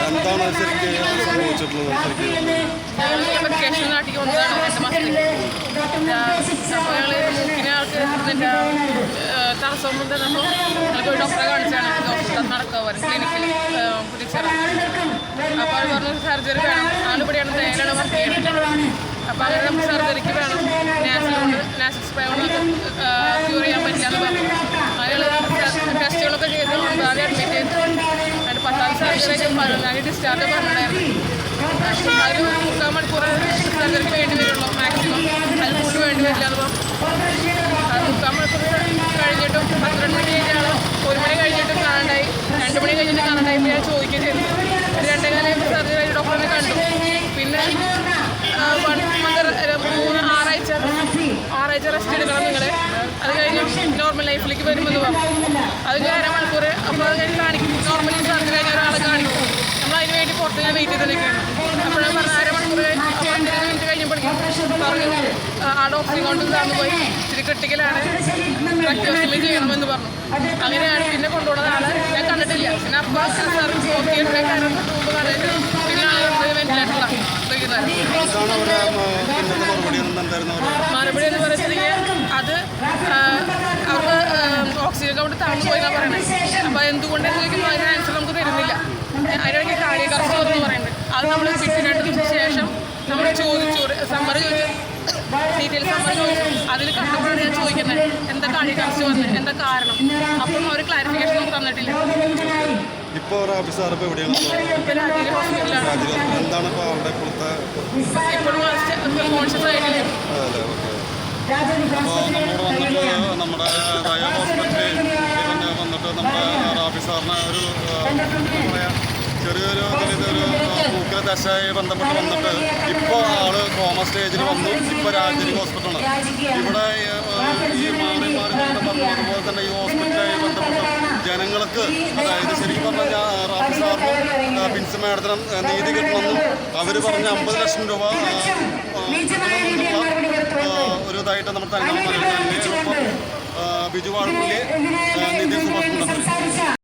എന്താണ് ശരിക്കും സംഭവിച്ചിട്ടുള്ളത്? വെക്കേഷൻ നാട്ടിൽ വന്നതാണ് 2 മാസത്തേക്ക്. അപ്പോൾ ഞങ്ങൾ മൂക്കിന് ആൾക്ക് ഇതിൻ്റെ തടസ്സം തന്നപ്പോൾ ഞങ്ങൾക്ക് ഡോക്ടറെ കാണിച്ചാണ്. ഡോക്ടർ നടക്കുക ക്ലിനിക്കിൽ പുതിയ. അപ്പോൾ അത് പറഞ്ഞു സർജറി വേണം. ആളിവിടെയാണ് തേയിലാണ് വർക്ക് ചെയ്യുന്നത്. അപ്പോൾ അങ്ങനെ നമുക്ക് സർജറിക്ക് വേണം. നാസിൽ സ്പ്രേ കൊണ്ട് ക്യൂർ ചെയ്യാൻ പറ്റിയാന്ന് പറഞ്ഞു. അയാൾ ടെസ്റ്റുകളൊക്കെ ചെയ്ത് ആദ്യം അഡ്മിറ്റ് ചെയ്തു. അതിന് 10ാം സർജറി 14 ഡിസ്ചാർജ് പറഞ്ഞിട്ടുണ്ടായിരുന്നു. അതിന് 3 മണിക്കൂർ സർജറിക്ക് വേണ്ടി വരുള്ളൂ മാക്സിമം. അതിന് കൂടുതൽ വേണ്ടി വരില്ല എന്ന് പറഞ്ഞു. അത് 3 മണിക്കൂർ കഴിഞ്ഞിട്ടും 12 മണി കഴിഞ്ഞാൽ 1 മണി കഴിഞ്ഞിട്ടും കാണണ്ടായി. 2 മണി കഴിഞ്ഞിട്ട് കാണണ്ടായി. ഞാൻ ചോദിക്കുകയും ചെയ്തു. 2 കാലം സർജറി കഴിഞ്ഞ് ഡോക്ടറിനെ കണ്ടു. പിന്നെ 6 ആഴ്ച റെസ്റ്റ് എടുക്കണം നിങ്ങൾ. അത് കഴിഞ്ഞ് നോർമൽ ലൈഫിലേക്ക് വരുമെന്ന് പറഞ്ഞു. അത് കഴിഞ്ഞ് 1/2 മണിക്കൂർ. അപ്പോൾ അത് കഴിഞ്ഞ് കാണിക്കും. നോർമലി സർജറി കഴിഞ്ഞ ഒരാളെ കാണിക്കും. നമ്മൾ അതിന് വേണ്ടി പുറത്ത് ഞാൻ വെയിറ്റ് ചെയ്ത് നിൽക്കുകയാണ്. അപ്പോഴാണ് പറഞ്ഞത് 1/2 മണിക്കൂർ 15 മിനിറ്റ് കഴിഞ്ഞപ്പോഴേക്കും പറഞ്ഞു ആ ഡോക്ടറിനെ കൊണ്ട് താന്നു പോയി. ഇച്ചിരി ക്രിട്ടിക്കലാണ്, ട്രക്യോസ്റ്റമി ചെയ്യണമെന്ന് പറഞ്ഞു. അങ്ങനെയാണ് പിന്നെ കൊണ്ടുപോകുന്നത്. ആളെ ഞാൻ കണ്ടിട്ടില്ല. പിന്നെ അപ്പോൾ സർവീസ് നോക്കിയിട്ട് കാരണം മുമ്പ് കണ്ടിട്ട് പിന്നെ ആളുകൾ വെന്റിലേറ്ററിലാണ് ഉപയോഗിക്കുന്നത്. മറുപടി എന്ന് പറയുകയാണെങ്കിൽ അത് അവർക്ക് ഓക്സിജൻ കൊണ്ട് താഴ്ന്നു പോയി എന്നാണ് പറയുന്നത്. അപ്പോൾ എന്തുകൊണ്ടെന്ന് ചോദിക്കുമ്പോൾ അതിന് ആൻസർ നമുക്ക് തരുന്നില്ല. അതിനിടയ്ക്ക് കാർഡിയക് അറസ്റ്റ് എന്ന് പറയുന്നത് അത് നമ്മൾ വിട്ട് 2 ദിവസത്തിന് ശേഷം നമ്മൾ ചോദിച്ചു. സമ്മറി ചോദിച്ചു, ഡീറ്റെയിൽസ് സമ്മറി ചോദിച്ചു. അതിൽ കണ്ടപ്പോഴാണ് ഞാൻ ചോദിക്കുന്നത് എന്താ കാർഡിയക് അറസ്റ്റ് വന്നത്, എന്താ കാരണം. അപ്പം അവർ ക്ലാരിഫിക്കേഷൻ നമുക്ക് തന്നിട്ടില്ല. ഇപ്പോൾ എവിടെയാണ്? ഇപ്പോൾ രാജീവ് ഹോസ്പിറ്റലാണ്. ഇപ്പോഴും കോൺഷ്യസ് ആയിട്ടില്ല. നമ്മുടെ ഹോസ്പിറ്റലിൽ വന്നിട്ട് നമ്മുടെ റാഫി സാറിന് ഒരു ചെറിയൊരു മൂക്കിലെ ദശയായി ബന്ധപ്പെട്ട് വന്നിട്ട് ഇപ്പോൾ ആള് കോമ സ്റ്റേജിൽ വന്നു. ഇപ്പോൾ രാജഗിരി ഹോസ്പിറ്റലാണ്. ഇവിടെ ഈ മാറി പറഞ്ഞതുപോലെ തന്നെ ഈ ഹോസ്പിറ്റലുമായി ബന്ധപ്പെട്ട് ജനങ്ങൾക്ക്, അതായത് ശരിക്കും പറഞ്ഞാൽ റാഫി സാറിനും ബിൻസി മാഡത്തിനും നീതി കിട്ടണമെന്നും അവർ പറഞ്ഞ 50 ലക്ഷം രൂപ ഒരു ഇതായിട്ട് നമ്മുടെ ബിജു വാഴപ്പള്ളി നിധി സുഭാഷ്